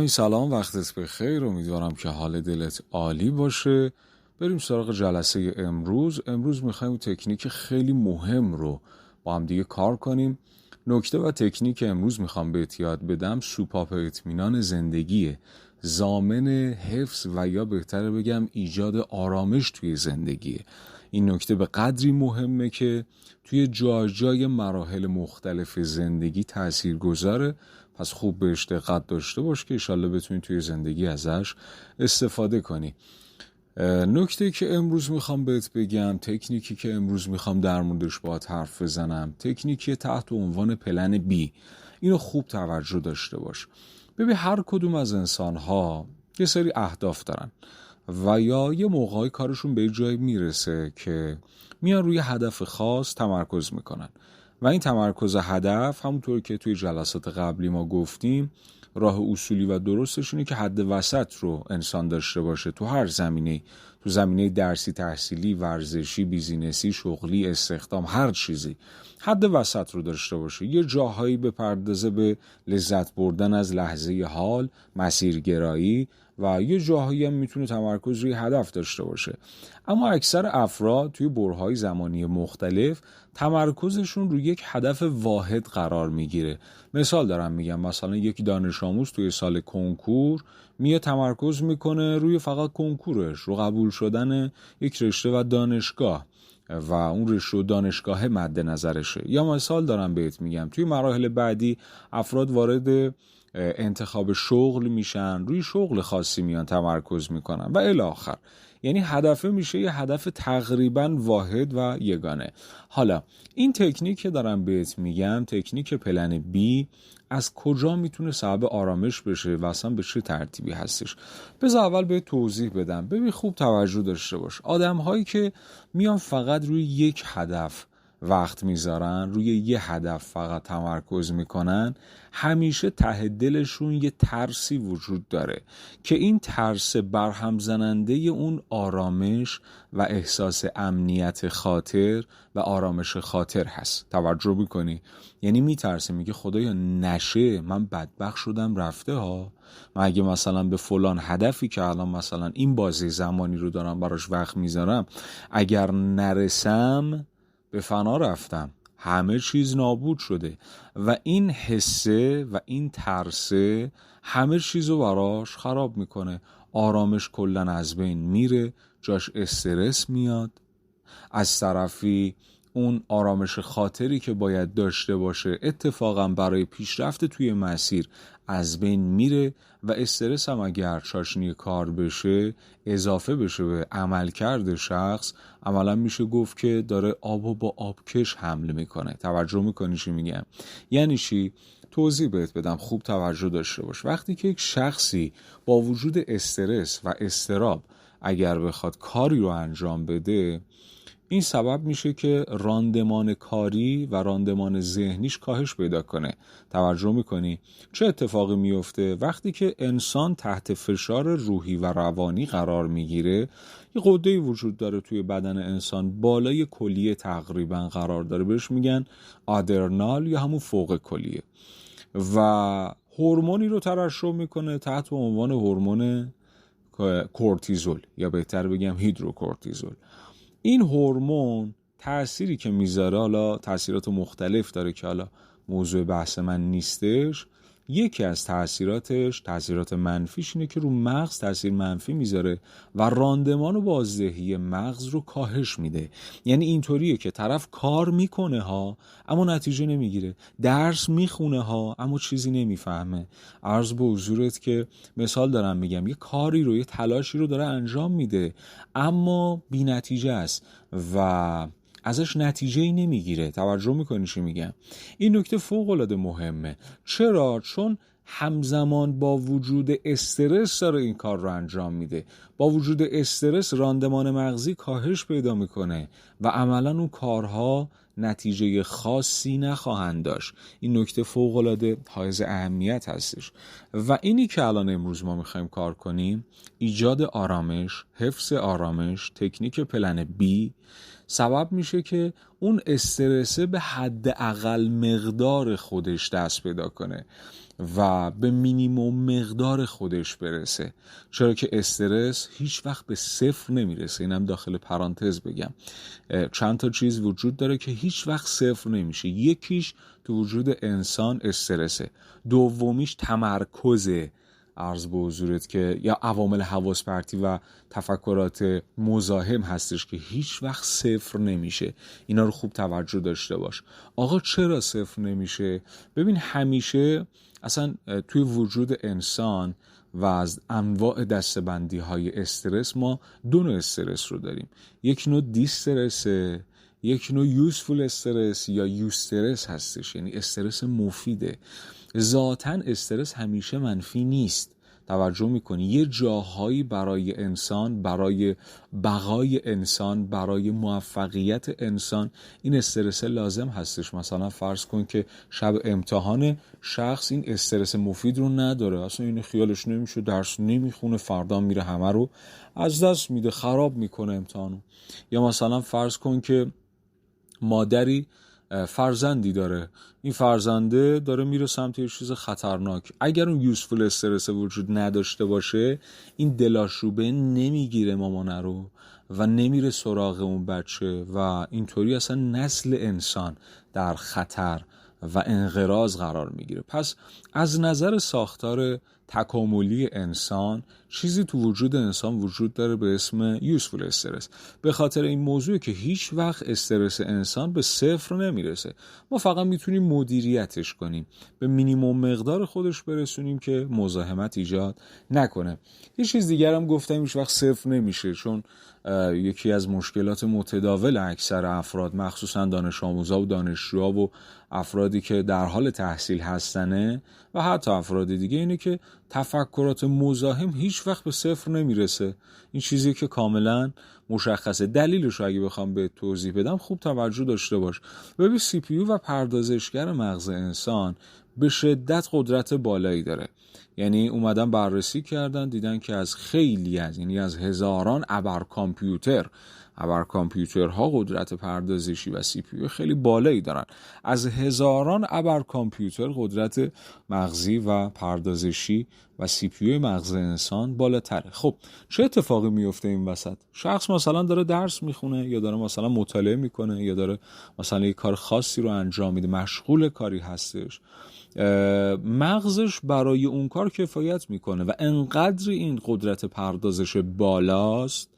سلام، وقتت بخیر. امیدوارم که حال دلت عالی باشه. بریم سراغ جلسه امروز میخوایم تکنیک خیلی مهم رو با هم دیگه کار کنیم. نکته و تکنیک امروز میخوام بهت یاد بدم سوپاپ اطمینان زندگیه، ضامن حفظ و یا بهتره بگم ایجاد آرامش توی زندگیه. این نکته به قدری مهمه که توی جای مراحل مختلف زندگی تأثیر گذاره. پس خوب بهش دقت داشته باش که انشالله بتونی توی زندگی ازش استفاده کنی. نکته که امروز میخوام بهت بگم، تکنیکی که امروز میخوام در موردش باهات حرف بزنم، تکنیکی تحت عنوان پلن بی. اینو خوب توجه داشته باش. ببین، هر کدوم از انسان‌ها یه سری اهداف دارن و یا یه موقعی کارشون به جایی میرسه که میان روی هدف خاص تمرکز میکنن و این تمرکز هدف، همونطور که توی جلسات قبلی ما گفتیم، راه اصولی و درستش اینه که حد وسط رو انسان داشته باشه تو هر زمینه، تو زمینه درسی، تحصیلی، ورزشی، بیزینسی، شغلی، استخدام، هر چیزی حد وسط رو داشته باشه. یه جاهایی بپردازه به لذت بردن از لحظه حال، مسیرگرایی، و یه جاهایی هم میتونه تمرکز روی هدف داشته باشه. اما اکثر افراد توی برهه‌های زمانی مختلف تمرکزشون روی یک هدف واحد قرار میگیره. مثال دارم میگم، مثلا یک دانش آموز توی سال کنکور میاد تمرکز میکنه روی فقط کنکورش، رو قبول شدن یک رشته و دانشگاه و اون رشته و دانشگاه مد نظرشه. یا مثال دارم بهت میگم، توی مراحل بعدی افراد وارد انتخاب شغل میشن، روی شغل خاصی میان تمرکز میکنن و الی آخر. یعنی هدفه میشه یه هدف تقریبا واحد و یگانه. حالا این تکنیک که دارم بهت میگم، تکنیک پلن بی، از کجا میتونه سبب آرامش بشه و اصلا به چه ترتیبی هستش؟ بذار اول بهت توضیح بدم. ببین، خوب توجه داشته باش. آدم هایی که میان فقط روی یک هدف وقت میذارن، روی یه هدف فقط تمرکز میکنن، همیشه ته دلشون یه ترسی وجود داره که این ترس برهم زننده اون آرامش و احساس امنیت خاطر و آرامش خاطر هست. توجه میکنی؟ یعنی میترسه، میگه خدایا نشه من بدبخت شدم رفته ها، من اگه مثلا به فلان هدفی که الان مثلا این بازه زمانی رو دارم براش وقت میذارم، اگر نرسم به فنا رفتم، همه چیز نابود شده. و این حسه و این ترسه همه چیزو براش خراب میکنه. آرامش کلن از بین میره، جاش استرس میاد. از طرفی اون آرامش خاطری که باید داشته باشه اتفاقا برای پیشرفت توی مسیر از بین میره و استرس هم اگر چاشنی کار بشه، اضافه بشه به عملکرد شخص، عملا میشه گفت که داره آبو با آبکش حمل میکنه. توجه میکنی چی میگم؟ یعنی چی؟ توضیح بهت بدم، خوب توجه داشته باش. وقتی که یک شخصی با وجود استرس و اضطراب اگر بخواد کاری رو انجام بده، این سبب میشه که راندمان کاری و راندمان ذهنیش کاهش پیدا کنه. توجه میکنی؟ چه اتفاقی میفته وقتی که انسان تحت فشار روحی و روانی قرار میگیره؟ یه غده‌ای وجود داره توی بدن انسان، بالای کلیه تقریبا قرار داره، بهش میگن آدرنال یا همون فوق کلیه، و هورمونی رو ترشح میکنه تحت عنوان هورمون کورتیزول یا بهتر بگم هیدروکورتیزول. این هورمون تأثیری که میذاره، حالا تأثیرات مختلف داره که حالا موضوع بحث من نیستش، یکی از تأثیراتش، تأثیرات منفیش، اینه که رو مغز تأثیر منفی میذاره و راندمان و بازدهی مغز رو کاهش میده. یعنی اینطوریه که طرف کار میکنه ها اما نتیجه نمیگیره، درس میخونه ها اما چیزی نمیفهمه. عرض به حضورت که مثال دارم میگم، یه کاری رو، یه تلاشی رو داره انجام میده اما بی نتیجه است و ازش نتیجه‌ای نمیگیره. توجه میکنی چی میگم؟ این نکته فوق‌العاده مهمه. چرا؟ چون همزمان با وجود استرس داره این کار رو انجام میده. با وجود استرس راندمان مغزی کاهش پیدا میکنه و عملاً اون کارها نتیجه خاصی نخواهند داشت. این نکته فوق‌العاده حائز اهمیت هستش و اینی که الان امروز ما میخوایم کار کنیم، ایجاد آرامش، حفظ آرامش، تکنیک پلن بی، سبب میشه که اون استرسه به حد اقل مقدار خودش دست پیدا کنه. و به مینیموم مقدار خودش برسه. چرا که استرس هیچ وقت به صفر نمیرسه. اینم داخل پرانتز بگم، چند تا چیز وجود داره که هیچ وقت صفر نمیشه. یکیش تو وجود انسان استرسه، دومیش تمرکزه، عرض به حضورت که یا عوامل حواس پرتی و تفکرات مزاحم هستش که هیچ وقت صفر نمیشه. اینا رو خوب توجه داشته باش. آقا چرا صفر نمیشه؟ ببین همیشه اصلا توی وجود انسان و از انواع دسته‌بندی های استرس ما دو نوع استرس رو داریم. یک نوع دیسترسه، یک نوع یوزفول استرس یا یوسترس هستش، یعنی استرس مفیده. ذاتاً استرس همیشه منفی نیست. توجه میکنی یه جاهایی برای انسان، برای بقای انسان، برای موفقیت انسان این استرس لازم هستش. مثلا فرض کن که شب امتحان شخص این استرس مفید رو نداره، اصلا این خیالش نمیشه، درس نمیخونه، فردا میره همه رو از دست میده، خراب میکنه امتحانو. یا مثلا فرض کن که مادری فرزندی داره، این فرزنده داره میره سمت یه چیز خطرناک. اگر اون یوزفول استرس وجود نداشته باشه، این دلاشوبه نمیگیره مامانه رو و نمیره سراغ اون بچه و اینطوری اصلا نسل انسان در خطر و انقراض قرار میگیره. پس از نظر ساختار تکاملی انسان چیزی تو وجود انسان وجود داره به اسم یوزفول استرس. به خاطر این موضوع که هیچ وقت استرس انسان به صفر نمیرسه، ما فقط میتونیم مدیریتش کنیم، به مینیمم مقدار خودش برسونیم که مزاحمت ایجاد نکنه. یه چیز دیگر هم گفتم، هیچ وقت صفر نمیشه، چون یکی از مشکلات متداول اکثر افراد، مخصوصا دانش آموزا و دانشجوها و افرادی که در حال تحصیل هستنه و حتی افراد دیگه، اینه که تفکرات مزاحم هیچ وقت به صفر نمیرسه. این چیزی که کاملا مشخصه. دلیلش رو اگه بخوام به توضیح بدم خوب توجه داشته باش. ببین سی پی یو و پردازشگر مغز انسان به شدت قدرت بالایی داره. یعنی اومدن بررسی کردن، دیدن که از خیلی یعنی از هزاران ابرکامپیوترها قدرت پردازشی و سی پی یو خیلی بالایی دارن. از هزاران ابرکامپیوتر قدرت مغزی و پردازشی و سی پی یو مغز انسان بالاتره. خب چه اتفاقی میفته این وسط؟ شخص مثلا داره درس میخونه، یا داره مثلا مطالعه میکنه، یا داره مثلا یه کار خاصی رو انجام میده، مشغول کاری هستش، مغزش برای اون کار کفایت میکنه و انقدر این قدرت پردازش بالاست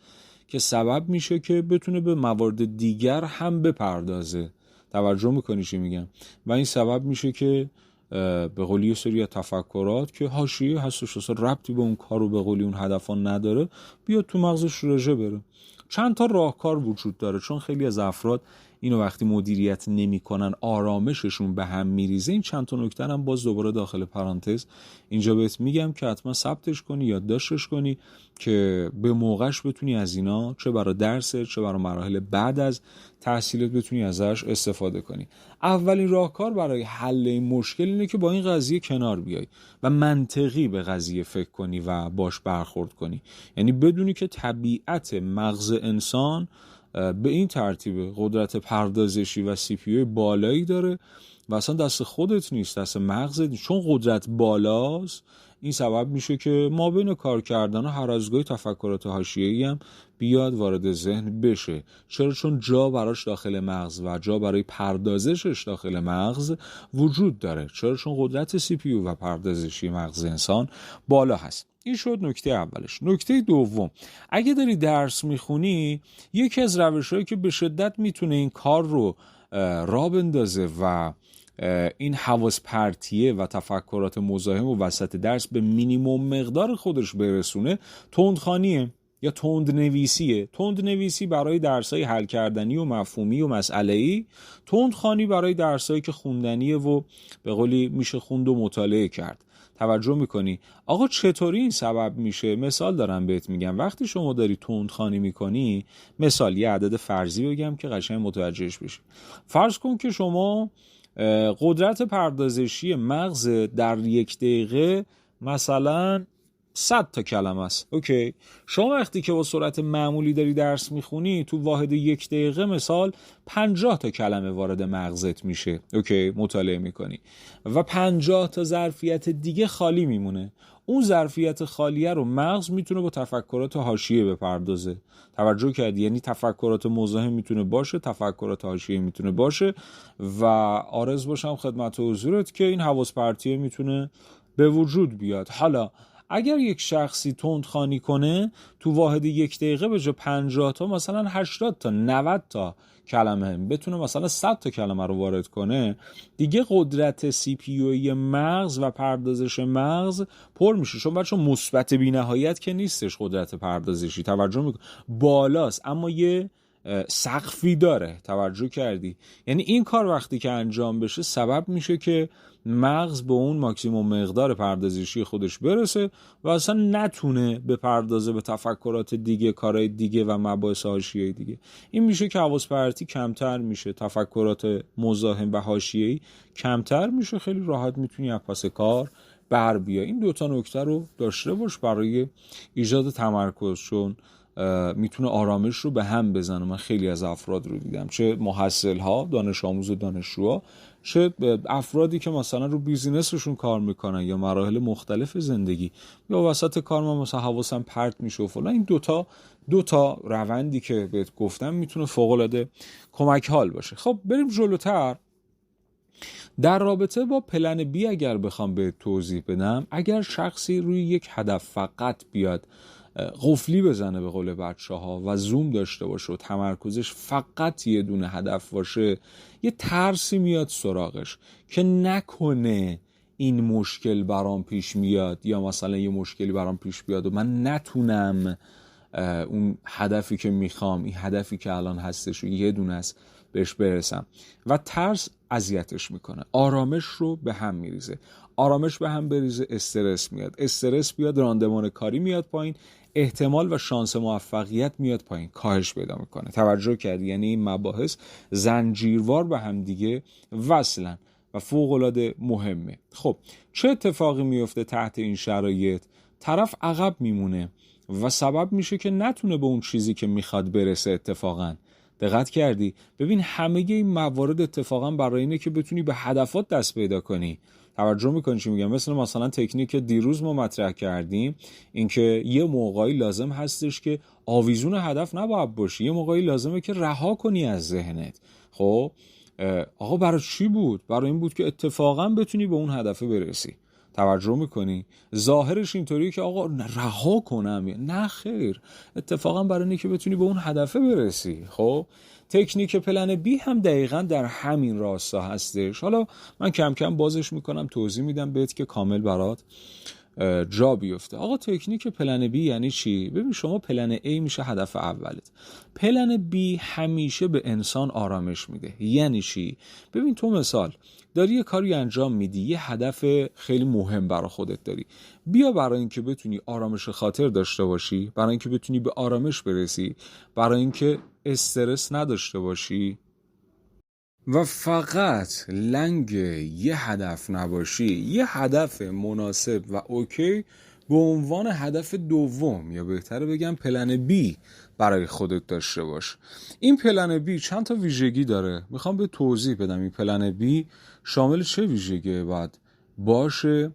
که سبب میشه که بتونه به موارد دیگر هم بپردازه. توجه میکنی چی میگم؟ و این سبب میشه که به قولی یه سری تفکرات که حاشیه هستش، اصلا ربطی به اون کار رو به قولی اون هدفا نداره، بیاد تو مغزش رژه بره. چند تا راهکار وجود داره، چون خیلی از افراد اینو وقتی مدیریت نمی‌کنن آرامششون به هم میریزه. این چند تا نکته هم باز دوباره داخل پرانتز اینجا بهت میگم که حتما ثبتش کنی، یادداشتش کنی که به موقعش بتونی از اینا چه برای درس چه برای مراحل بعد از تحصیلت بتونی ازش استفاده کنی. اولین راهکار برای حل این مشکل اینه که با این قضیه کنار بیای و منطقی به قضیه فکر کنی و باش برخورد کنی. یعنی بدونی که طبیعت مغز انسان به این ترتیب قدرت پردازشی و سی پی یو بالایی داره و اصلا دست خودت نیست، دست مغزت. چون قدرت بالاست این سبب میشه که ما بین کار کردن و هر از گاهی تفکرات حاشیه‌ای هم بیاد وارد ذهن بشه. چرا؟ چون جا براش داخل مغز و جا برای پردازشش داخل مغز وجود داره. چرا؟ چون قدرت سی پی یو و پردازشی مغز انسان بالا هست. این شد نکته اولش. نکته دوم، اگه داری درس میخونی، یکی از روش‌هایی که به شدت میتونه این کار رو راه بندازه و این حواس پرتیه و تفکرات مزاحم و وسط درس به مینیمم مقدار خودش برسونه، تندخوانیه یا تندنویسیه. تندنویسی برای درسای حل کردنی و مفهومی و مسئله‌ای، تندخوانی برای درسایی که خوندنیه و به قولی میشه خوند و مطالعه کرد. توجه میکنی؟ آقا چطوری این سبب میشه؟ مثال دارم بهت میگم. وقتی شما داری تندخوانی میکنی، مثال یه عدد فرضی بگم که قشنگ متوجهش بشی. فرض کن که شما قدرت پردازشی مغز در 1 دقیقه مثلا 100 تا کلمه است. اوکی، شما وقتی که با سرعت معمولی داری درس میخونی تو واحد 1 دقیقه مثال 50 تا کلمه وارد مغزت میشه. اوکی، مطالعه میکنی و 50 تا ظرفیت دیگه خالی میمونه. اون ظرفیت خالیه رو مغز میتونه با تفکرات حاشیه بپردازه. توجه کردی؟ یعنی تفکرات مزاحم میتونه باشه، تفکرات حاشیه میتونه باشه و عارض باشم خدمت حضورت که این حواس پرتیه میتونه به وجود بیاد. حالا اگر یک شخصی تندخوانی کنه تو واحد 1 دقیقه به جای 50 تا مثلا 80 تا 90 تا کلمه بتونه مثلا 100 تا کلمه رو وارد کنه، دیگه قدرت سی پی یو مغز و پردازش مغز پر میشه. چون بچه مثبت بی‌نهایت که نیستش قدرت پردازشی، توجه میکن بالاست اما یه سقفی داره. توجه کردی؟ یعنی این کار وقتی که انجام بشه سبب میشه که مغز به اون ماکسیموم مقدار پردازشی خودش برسه و اصلا نتونه به پردازه به تفکرات دیگه، کارهای دیگه و مباحث حاشیه‌ای دیگه. این میشه که حواس پرتی کمتر میشه، تفکرات مزاحم و حاشیه‌ای کمتر میشه، خیلی راحت میتونی از پس کار بر بیا. این دوتا نکته رو داشته باش برای ایجاد تمرکز، چون میتونه آرامش رو به هم بزنه. من خیلی از افراد رو دیدم، چه محصل ها، دانش آموز و دانشجوها، چه افرادی که مثلا رو بیزینسشون کار میکنن یا مراحل مختلف زندگی یا وسط کار من مثلا حواسم پرت میشه و فلان. این دوتا روندی که بهت گفتم میتونه فوق العاده کمک حال باشه. خب بریم جلوتر. در رابطه با پلن بی اگر بخوام به توضیح بدم، اگر شخصی روی یک هدف فقط بیاد قفلی بزنه به قول بچه‌ها و زوم داشته باشه و تمرکزش فقط یه دونه هدف باشه، یه ترسی میاد سراغش که نکنه این مشکل برام پیش میاد یا مثلا یه مشکلی برام پیش بیاد و من نتونم اون هدفی که میخوام، این هدفی که الان هستش و یه دونه است بهش برسم و ترس اذیتش میکنه، آرامش رو به هم میریزه. آرامش به هم بریزه، استرس میاد، استرس بیاد، راندمان کاری میاد پایین، احتمال و شانس موفقیت میاد پایین، کاهش پیدا میکنه. توجه کردی؟ یعنی این مباحث زنجیروار به هم دیگه وصلن و فوق العاده مهمه. خب چه اتفاقی میفته تحت این شرایط؟ طرف عقب میمونه و سبب میشه که نتونه به اون چیزی که میخواد برسه. اتفاقا دقت کردی؟ ببین همه این موارد اتفاقا برای اینه که بتونی به هدفات دست پیدا کنی. توجه میکنی چی میگم؟ مثلا تکنیک دیروز ما مطرح کردیم، اینکه یه موقعی لازم هستش که آویزون هدف نباید باشی، یه موقعی لازمه که رها کنی از ذهنت. خب آقا برای چی بود؟ برای این بود که اتفاقا بتونی به اون هدف برسی. توجه میکنی؟ ظاهرش اینطوریه که آقا رها کنم، نه خیر، اتفاقا برای اینه که بتونی به اون هدف برسی. خب تکنیک پلن بی هم دقیقاً در همین راستا هستش. حالا من کم کم بازش میکنم، توضیح میدم بهت که کامل برات جا بیفته. آقا تکنیک پلن بی یعنی چی؟ ببین شما پلن A میشه هدف اولت، پلن بی همیشه به انسان آرامش میده. یعنی چی؟ ببین تو مثال داری یه کاری انجام میدی، یه هدف خیلی مهم برای خودت داری، بیا برای اینکه بتونی آرامش خاطر داشته باشی، برای اینکه بتونی به آرامش برسی، برای اینکه استرس نداشته باشی و فقط لنگ یه هدف نباشی، یه هدف مناسب و اوکی به عنوان هدف دوم یا بهتره بگم پلن بی برای خودت داشته باش. این پلن بی چند تا ویژگی داره، میخوام به توضیح بدم این پلن بی شامل چه ویژگی باید باشه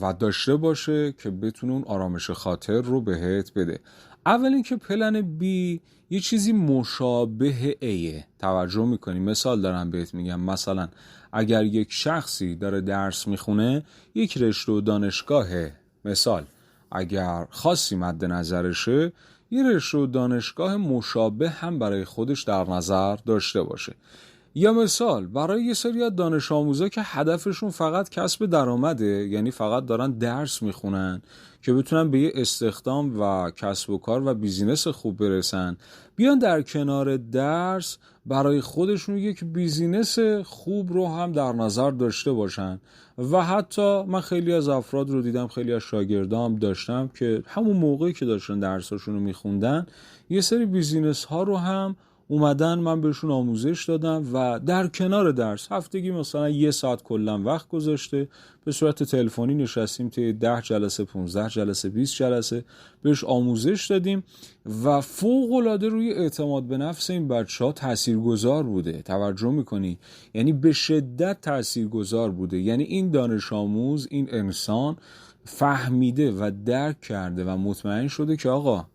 و داشته باشه که بتونه اون آرامش خاطر رو بهت بده. اول اینکه پلن بی یه چیزی مشابه ایه. توجه میکنی؟ مثال دارم بهت میگم، مثلا اگر یک شخصی داره درس میخونه، یک رشته و دانشگاهه، مثال اگر خاصی مد نظرشه، یه رشته و دانشگاه مشابه هم برای خودش در نظر داشته باشه. یا مثال برای یه سری از دانش آموزا که هدفشون فقط کسب درآمده، یعنی فقط دارن درس میخونن که بتونن به یه استخدام و کسب و کار و بیزینس خوب برسن، بیان در کنار درس برای خودشون یک بیزینس خوب رو هم در نظر داشته باشن. و حتی من خیلی از افراد رو دیدم، خیلی از شاگردام داشتم که همون موقعی که داشتن درساشون رو میخوندن یه سری بیزینس ها رو هم اومدن من بهشون آموزش دادم و در کنار درس هفتگی مثلا 1 ساعت کلا وقت گذاشته، به صورت تلفنی نشستیم توی 10 جلسه 15 جلسه 20 جلسه بهش آموزش دادیم و فوق‌العاده روی اعتماد به نفس این بچه‌ها تاثیرگذار بوده. توجه میکنی؟ یعنی به شدت تاثیرگذار بوده. یعنی این دانش آموز، این انسان فهمیده و درک کرده و مطمئن شده که آقا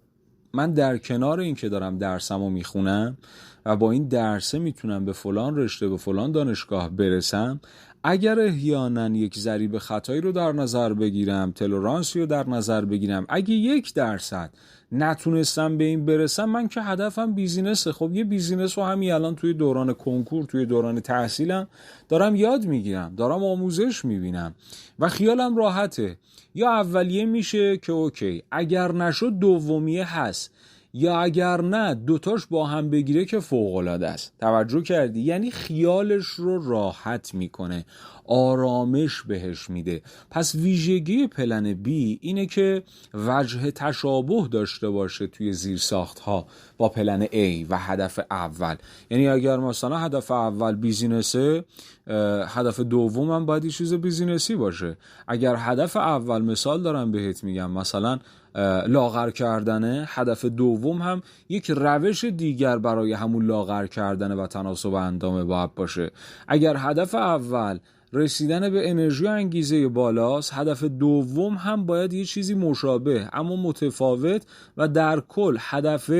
من در کنار این که دارم درسمو میخونم و با این درسه میتونم به فلان رشته به فلان دانشگاه برسم، اگر احیانا یک ضریب خطایی رو در نظر بگیرم، تلرانسی رو در نظر بگیرم، اگه 1% نتونستم به این برسم، من که هدفم بیزینسه. خب یه بیزینس رو همین الان توی دوران کنکور، توی دوران تحصیلم دارم یاد میگیرم، دارم آموزش میبینم و خیالم راحته. یا اولیه میشه که اوکی، اگر نشد دومیه هست، یا اگر نه دوتاش با هم بگیره که فوق‌العاده است. توجه کردی؟ یعنی خیالش رو راحت میکنه، آرامش بهش میده. پس ویژگی پلن بی اینه که وجه تشابه داشته باشه توی زیرساخت‌ها با پلن A و هدف اول. یعنی اگر مثلا هدف اول بیزینسه، هدف دوم هم باید یه چیز بیزینسی باشه. اگر هدف اول، مثال دارم بهت میگم، مثلا لاغر کردنه، هدف دوم هم یک روش دیگر برای همون لاغر کردن و تناسب اندامه باید باشه. اگر هدف اول رسیدن به انرژی و انگیزه بالاست، هدف دوم هم باید یه چیزی مشابه اما متفاوت و در کل هدف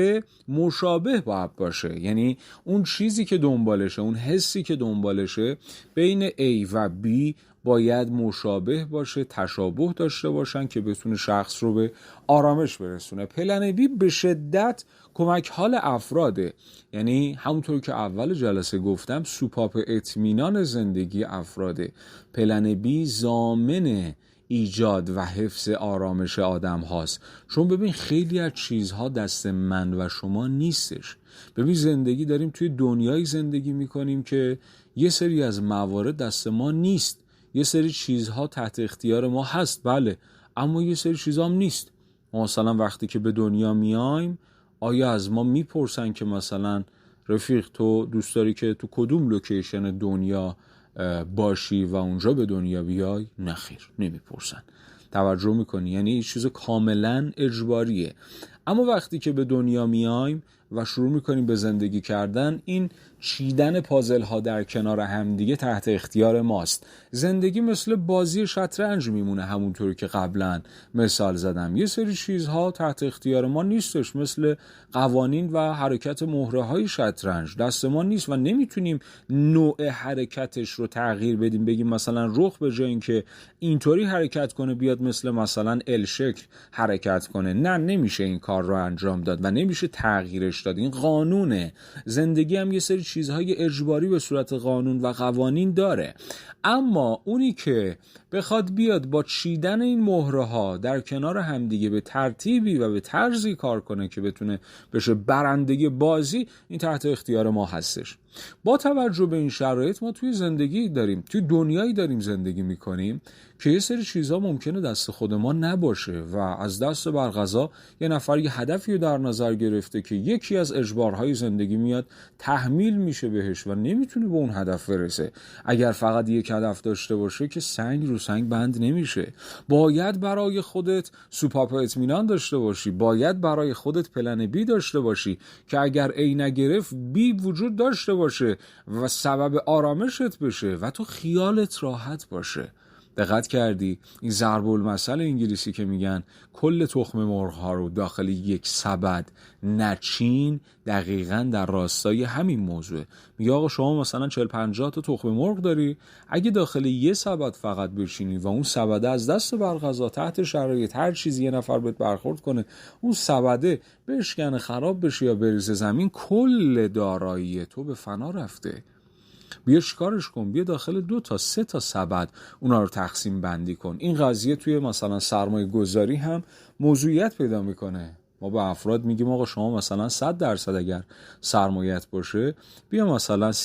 مشابه باید باشه. یعنی اون چیزی که دنبالشه، اون حسی که دنبالشه بین A و B باید مشابه باشه، تشابه داشته باشن که بتونه شخص رو به آرامش برسونه. پلن بی به شدت کمک حال افراده. یعنی همونطور که اول جلسه گفتم، سوپاپ اطمینان زندگی افراده. پلن بی ضامن ایجاد و حفظ آرامش آدم هاست. چون ببین خیلی از چیزها دست من و شما نیستش. ببین زندگی داریم توی دنیایی زندگی میکنیم که یه سری از موارد دست ما نیست. یه سری چیزها تحت اختیار ما هست، بله، اما یه سری چیزها هم نیست. مثلا وقتی که به دنیا میایم، آیا از ما میپرسن که مثلا رفیق تو دوست داری که تو کدوم لوکیشن دنیا باشی و اونجا به دنیا بیای؟ نخیر، نمیپرسن. توجه میکنی؟ یعنی این چیز کاملا اجباریه. اما وقتی که به دنیا میایم و شروع میکنیم به زندگی کردن، این چیدن پازل ها در کنار هم دیگه تحت اختیار ماست. زندگی مثل بازی شطرنج میمونه، همونطوری که قبلا مثال زدم. یه سری چیزها تحت اختیار ما نیستش، مثل قوانین و حرکت مهره های شطرنج دست ما نیست و نمیتونیم نوع حرکتش رو تغییر بدیم، بگیم مثلا رخ به جای اینکه اینطوری حرکت کنه بیاد مثلا ال شکل حرکت کنه. نه، نمیشه این کار رو انجام داد و نمیشه تغییرش داد. این قانونه. زندگی هم یه سری چیزهای اجباری به صورت قانون و قوانین داره. اما اونی که بخواد بیاد با چیدن این مهره ها در کنار همدیگه به ترتیبی و به طرزی کار کنه که بتونه بشه برنده بازی، این تحت اختیار ما هستش. با توجه به این شرایط ما توی زندگی داریم، توی دنیایی داریم زندگی میکنیم که یه سری چیزها ممکنه دست خود ما نباشه و از دست برقضا یه نفر یه هدفی رو در نظر گرفته که یکی از اجبارهای زندگی میاد تحمیل میشه بهش و نمیتونه به اون هدف برسه. اگر فقط یک هدف داشته باشه که سنگ رو سنگ بند نمیشه. باید برای خودت سوپاپ اطمینان داشته باشی، باید برای خودت پلن بی داشته باشی که اگر ای نگرفت بی وجود داشته باشه و سبب آرامشت بشه و تو خیالت راحت باشه. دقت کردی؟ این ضرب المثل انگلیسی که میگن کل تخم مرغ ها رو داخل یک سبد نچین، دقیقاً در راستای همین موضوع. میگه آقا شما مثلا 40-50 تا تخم مرغ داری، اگه داخل یه سبد فقط بشینی و اون سبده از دست برقضا تحت شرایط هر چیزی یه نفر بهت برخورد کنه، اون سبده بشکنه، خراب بشه یا بریزه زمین، کل دارایی تو به فنا رفته. بیا چیکارش کن؟ بیا داخل 2 تا 3 تا سبد اونا رو تقسیم بندی کن. این قضیه توی مثلا سرمایه گذاری هم موضوعیت پیدا میکنه. ما به افراد میگیم آقا شما مثلا 100% اگر سرمایت باشه بیا مثلا 30%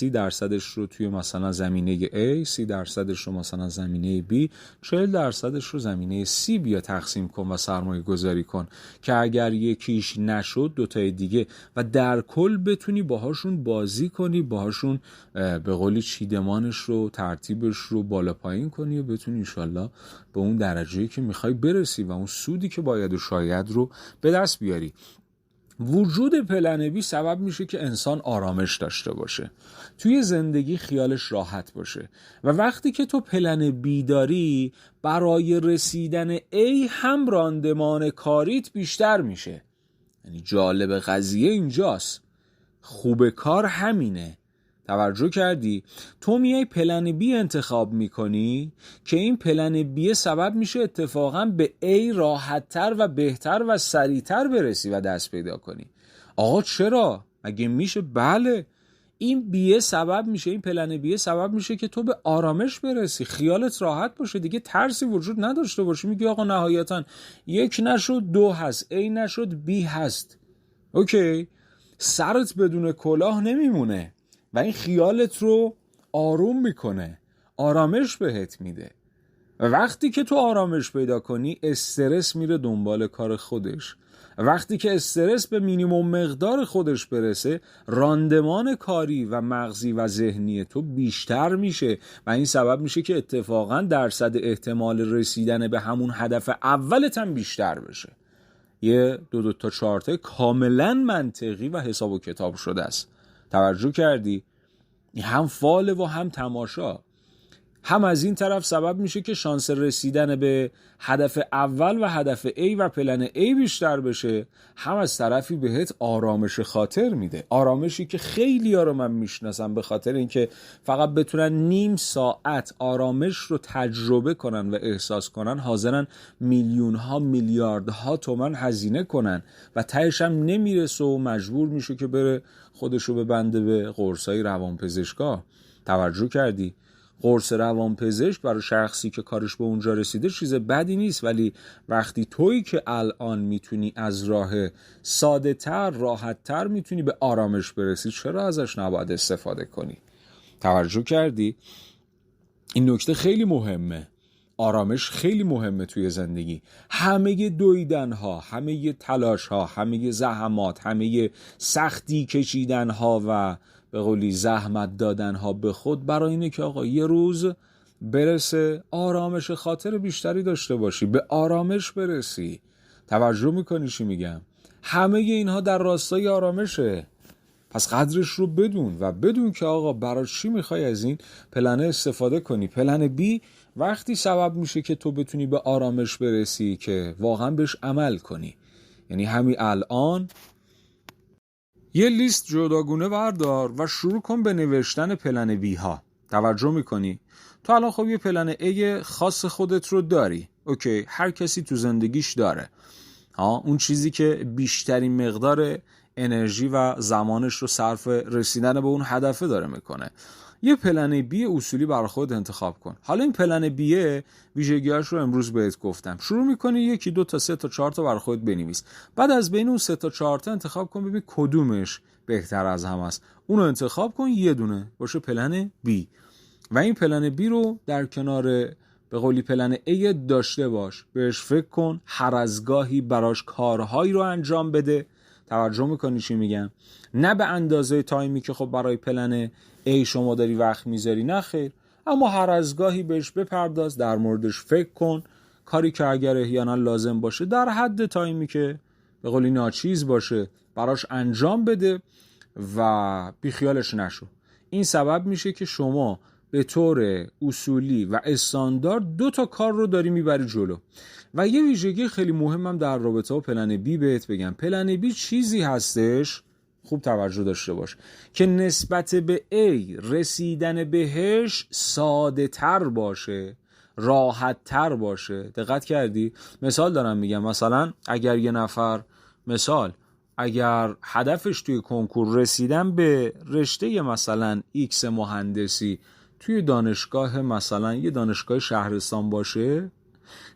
رو توی مثلا زمینه A، 30% رو مثلا زمینه B، 40% رو زمینه C بیا تقسیم کن و سرمایه گذاری کن که اگر یکیش نشد دوتای دیگه و در کل بتونی باهاشون بازی کنی، باهاشون به قولی چیدمانش رو ترتیبش رو بالا پایین کنی و بتونی انشالله به اون درجه‌ای که میخوای برسی و اون سودی که باید و شاید رو به دست بیاری. وجود پلن بی سبب میشه که انسان آرامش داشته باشه، توی زندگی خیالش راحت باشه و وقتی که تو پلن بی داری برای رسیدن A هم راندمان کاریت بیشتر میشه. یعنی جالب قضیه اینجاست، خوب کار همینه. توجه کردی؟ تو میای پلن بی انتخاب میکنی که این پلن بی سبب میشه اتفاقا به A راحتتر و بهتر و سریعتر برسی و دست پیدا کنی. آقا چرا؟ مگه میشه؟ بله، این بیه سبب میشه، این پلن بیه سبب میشه که تو به آرامش برسی، خیالت راحت باشه، دیگه ترسی وجود نداشته باشه. میگی آقا نهایتا 1 نشد 2 هست، A نشد B هست، اوکی، سرت بدون کلاه نمیمونه و این خیالت رو آروم میکنه، آرامش بهت میده. و وقتی که تو آرامش پیدا کنی استرس میره دنبال کار خودش. وقتی که استرس به مینیمم مقدار خودش برسه راندمان کاری و مغزی و ذهنی تو بیشتر میشه و این سبب میشه که اتفاقا درصد احتمال رسیدن به همون هدف اولت هم بیشتر بشه. یه 2 تا چارت کاملا منطقی و حساب و کتاب شده است. توجه کردی؟ هم فاله و هم تماشا. هم از این طرف سبب میشه که شانس رسیدن به هدف اول و هدف A و پلن A بیشتر بشه، هم از طرفی بهت آرامش خاطر میده. آرامشی که خیلی ها رو من میشناسم به خاطر اینکه فقط بتونن نیم ساعت آرامش رو تجربه کنن و احساس کنن حاضرن میلیون ها میلیاردها تومن هزینه کنن و تهش هم نمیرسه و مجبور میشه که بره خودشو ببنده به قرصای روانپزشکا. توجه کردی؟ قرص روانپزشک برای شخصی که کارش به اونجا رسیده چیز بدی نیست، ولی وقتی تویی که الان میتونی از راه ساده تر راحت تر میتونی به آرامش برسی، چرا ازش نباید استفاده کنی؟ توجه کردی؟ این نکته خیلی مهمه. آرامش خیلی مهمه توی زندگی. همه دویدن ها، همه تلاش ها، همه زحمات، همه سختی کشیدن ها و به قولی زحمت دادن ها به خود برای اینه که آقا یه روز برسه آرامش خاطر بیشتری داشته باشی، به آرامش برسی. توجه میکنی چی میگم؟ همه اینها در راستای آرامشه. پس قدرش رو بدون و بدون که آقا برای چی میخوای از این پلنه استفاده کنی. پلن بی وقتی سبب میشه که تو بتونی به آرامش برسی که واقعا بهش عمل کنی. یعنی همین الان یه لیست جداگونه بردار و شروع کن به نوشتن پلن بی ها. توجه میکنی؟ تو الان خب یه پلن ای خاص خودت رو داری، اوکی، هر کسی تو زندگیش داره اون چیزی که بیشترین مقدار انرژی و زمانش رو صرف رسیدن به اون هدف داره میکنه. یه پلن بی اصولی برای خود انتخاب کن. حالا این پلن بیه ویژگیاش رو امروز بهت گفتم. شروع میکنی 1 2 تا 3 تا 4 تا برای خودت بنویس. بعد از بین اون 3 تا 4 تا انتخاب کن ببین کدومش بهتر از هم است. اونو انتخاب کن، یه دونه باشه پلن بی و این پلن بی رو در کنار به قولی پلن ای داشته باش، بهش فکر کن، هر از گاهی براش کارهایی رو انجام بده. توجه میکنی چی میگم؟ نه به اندازه تایمی که خب برای پلن ای شما داری وقت میذاری، نه خیر، اما هر از گاهی بهش بپرداز، در موردش فکر کن، کاری که اگر احیانا لازم باشه در حد تایمی که به قولی ناچیز باشه براش انجام بده و بیخیالش نشو. این سبب میشه که شما به طور اصولی و استاندارد 2 تا کار رو داری میبری جلو. و یه ویژگی خیلی مهمم در رابطه با پلن بی بهت بگم. پلن بی چیزی هستش، خوب توجه داشته باش، که نسبت به A رسیدن بهش ساده تر باشه، راحت تر باشه. دقت کردی؟ مثال دارم میگم، مثلا اگر یه نفر اگر هدفش توی کنکور رسیدن به رشته مثلا X مهندسی توی دانشگاه مثلا یه دانشگاه شهرستان باشه،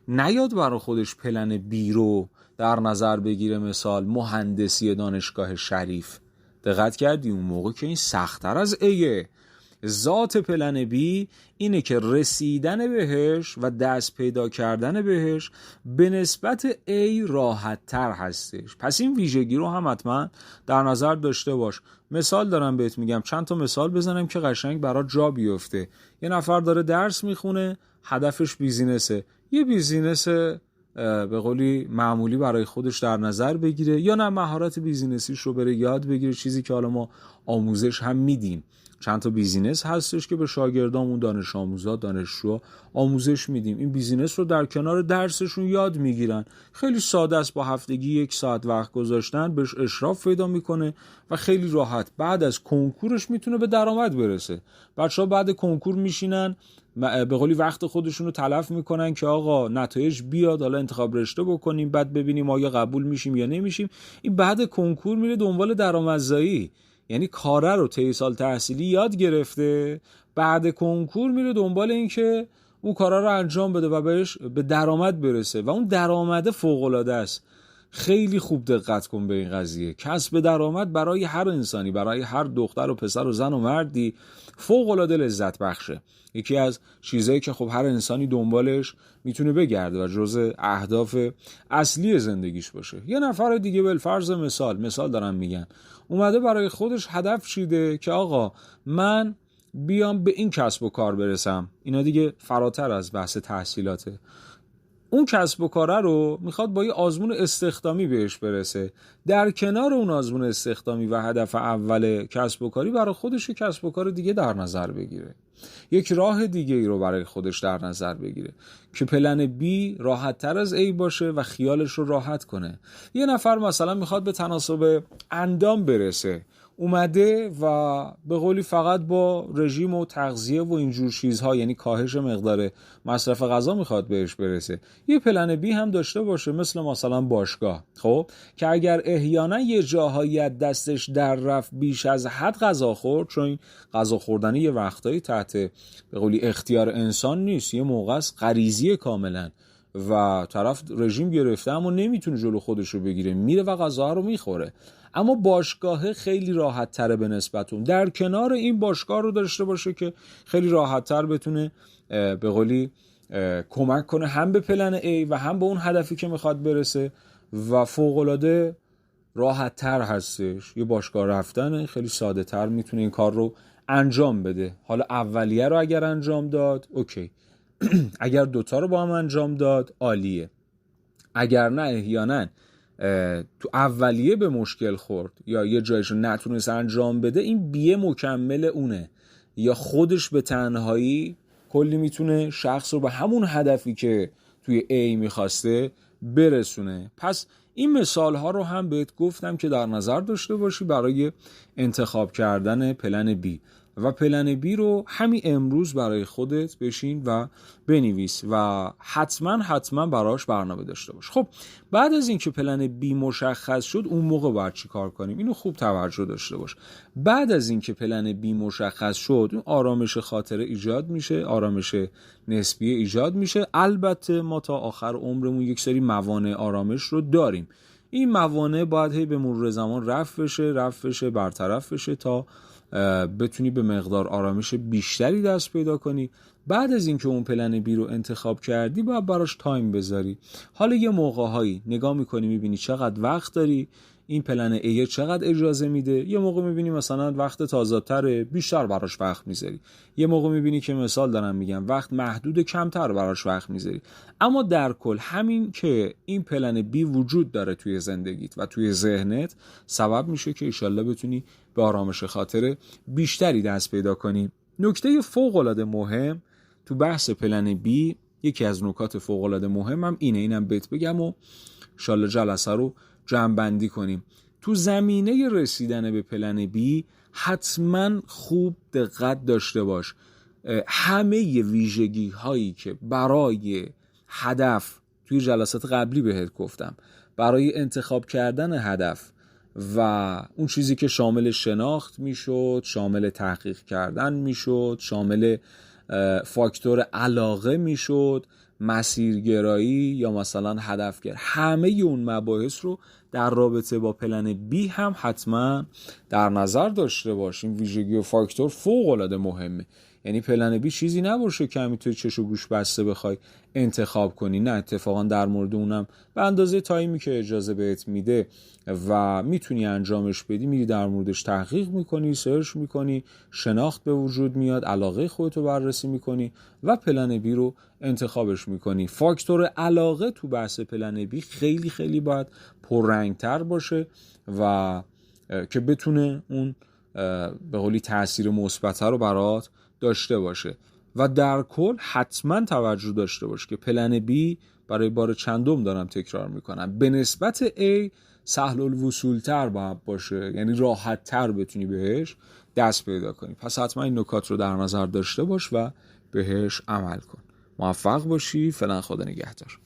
نیاد برای خودش پلن بی رو در نظر بگیره، مثال مهندسی دانشگاه شریف، دقت کردی اون موقع که این سخت‌تر از ایه. ذات پلن بی اینه که رسیدن بهش و دست پیدا کردن بهش به نسبت A راحت تر هستش. پس این ویژگی رو هم حتما در نظر داشته باش. مثال دارم بهت میگم، چند تا مثال بزنم که قشنگ برات جا بیفته. یه نفر داره درس میخونه، هدفش بیزینسه، یه بیزینس به قولی معمولی برای خودش در نظر بگیره، یا نه مهارت بیزینسیش رو بره یاد بگیره، چیزی که حالا ما آموزش هم میدیم. چند تا بیزینس هستش که به شاگردامون، دانش آموزا، دانشجو آموزش میدیم. این بیزینس رو در کنار درسشون یاد میگیرن. خیلی ساده است، با هفتگی 1 ساعت وقت گذاشتن بهش اشراف پیدا میکنه و خیلی راحت بعد از کنکورش میتونه به درآمد برسه. بچه‌ها بعد کنکور میشینن به قولی وقت خودشون رو تلف میکنن که آقا نتایج بیاد، حالا انتخاب رشته بکنیم، بعد ببینیم آیا قبول میشیم یا نمیشیم. این بعد کنکور میره دنبال درآمدزایی، یعنی کاره رو طی سال تحصیلی یاد گرفته، بعد کنکور میره دنبال این که اون کارا رو انجام بده و بهش به درآمد برسه و اون درآمد فوق‌العاده است. خیلی خوب دقت کن به این قضیه. کسب درآمد برای هر انسانی، برای هر دختر و پسر و زن و مردی فوق‌العاده لذت بخشه. یکی از چیزایی که خب هر انسانی دنبالش میتونه بگرده و جزء اهداف اصلی زندگیش باشه. یه نفر دیگه بالفرض مثال دارم میگن، اومده برای خودش هدف چیده که آقا من بیام به این کسب و کار برسم. اینا دیگه فراتر از بحث تحصیلاته. اون کسب و کاره رو میخواد با یه آزمون استخدامی بهش برسه. در کنار اون آزمون استخدامی و هدف اول کسب و کاری برای خودش کسب و کار دیگه در نظر بگیره. یک راه دیگه ای رو برای خودش در نظر بگیره که پلن بی راحت تر از ای باشه و خیالش رو راحت کنه. یه نفر مثلا میخواد به تناسب اندام برسه، اومده و به قولی فقط با رژیم و تغذیه و اینجور چیزها، یعنی کاهش مقدار مصرف غذا میخواد بهش برسه. یه پلن بی هم داشته باشه، مثلا باشگاه، خب که اگر احیانا یه جاهایی دستش در رفت بیش از حد غذا خورد، چون غذا خوردن یه وقتایی تحت به قولی اختیار انسان نیست، یه موقع است غریزی کاملا و طرف رژیم گرفته اما نمیتونه جلو خودش رو بگیره، میره و غذا رو میخوره. اما باشگاه خیلی راحت تره به نسبت اون. در کنار این باشگاه رو داشته باشه که خیلی راحت تر بتونه به قولی کمک کنه هم به پلن A و هم به اون هدفی که میخواد برسه و فوق‌العاده راحت تر هستش. یه باشگاه رفتن خیلی ساده تر میتونه این کار رو انجام بده. حالا اولیه رو اگر انجام داد اوکی، اگر دوتا رو با هم انجام داد عالیه، اگر نه احیانا تو اولیه به مشکل خورد یا یه جایش رو نتونست انجام بده، این بیه مکمل اونه، یا خودش به تنهایی کلی میتونه شخص رو به همون هدفی که توی A میخواسته برسونه. پس این مثال ها رو هم بهت گفتم که در نظر داشته باشی برای انتخاب کردن پلن B. و پلن B رو همین امروز برای خودت بشین و بنویس و حتما براش برنامه داشته باش. خب بعد از اینکه پلن B مشخص شد، اون موقع باید چی کار کنیم؟ اینو خوب توجه داشته باش. بعد از اینکه پلن B مشخص شد، اون آرامش خاطره ایجاد میشه، آرامش نسبی ایجاد میشه. البته ما تا آخر عمرمون یک سری موانع آرامش رو داریم. این موانع باید هی به مرور زمان رفع بشه، برطرف بشه تا بتونی به مقدار آرامش بیشتری دست پیدا کنی. بعد از اینکه اون پلن بی رو انتخاب کردی باید براش تایم بذاری. حالا یه موقع‌هایی نگاه میکنی میبینی چقدر وقت داری، این پلن ای چقدر اجازه میده. یه موقع میبینی مثلا وقت تازه‌تره، بیشتر براش وقت میذاری. یه موقع میبینی که مثال دارم میگم وقت محدود، کمتر براش وقت میذاری. اما در کل همین که این پلن بی وجود داره توی زندگیت و توی ذهنت سبب میشه که انشالله بتونی به آرامش خاطر بیشتری دست پیدا کنی. نکته فوق‌العاده مهم تو بحث پلن بی، یکی از نکات فوق‌العاده مهمم اینم بهت بگم و انشالله جلسه رو جمع‌بندی کنیم. تو زمینه رسیدن به پلن بی حتما خوب دقت داشته باش. همه ویژگی هایی که برای هدف، توی جلسات قبلی بهت گفتم، برای انتخاب کردن هدف و اون چیزی که شامل شناخت میشد، شامل تحقیق کردن میشد، شامل فاکتور علاقه میشد مسیرگرایی یا مثلا هدفگر، همه اون مباحث رو در رابطه با پلن بی هم حتما در نظر داشته باشیم. ویژگی و فاکتور فوق العاده مهمه. یعنی پلن بی چیزی نباشه که همینطوری چش و گوش بسته بخوای انتخاب کنی، نه، اتفاقا در مورد اونم به اندازه تایمی که اجازه بهت میده و میتونی انجامش بدی، میری در موردش تحقیق میکنی، سرچ میکنی، شناخت به وجود میاد، علاقه خودتو بررسی میکنی و پلن بی رو انتخابش میکنی. فاکتور علاقه تو بحث پلن بی خیلی خیلی باید پررنگتر باشه و که بتونه اون به قولی تأثیر مثبت رو برات داشته باشه. و در کل حتما توجه داشته باش که پلن بی برای بار چندم دارم تکرار میکنم، به نسبت A سهل الوصول تر باید باشه، یعنی راحت تر بتونی بهش دست پیدا کنی. پس حتما این نکات رو در نظر داشته باش و بهش عمل کن. موفق باشی. فعلا خدا نگهدار.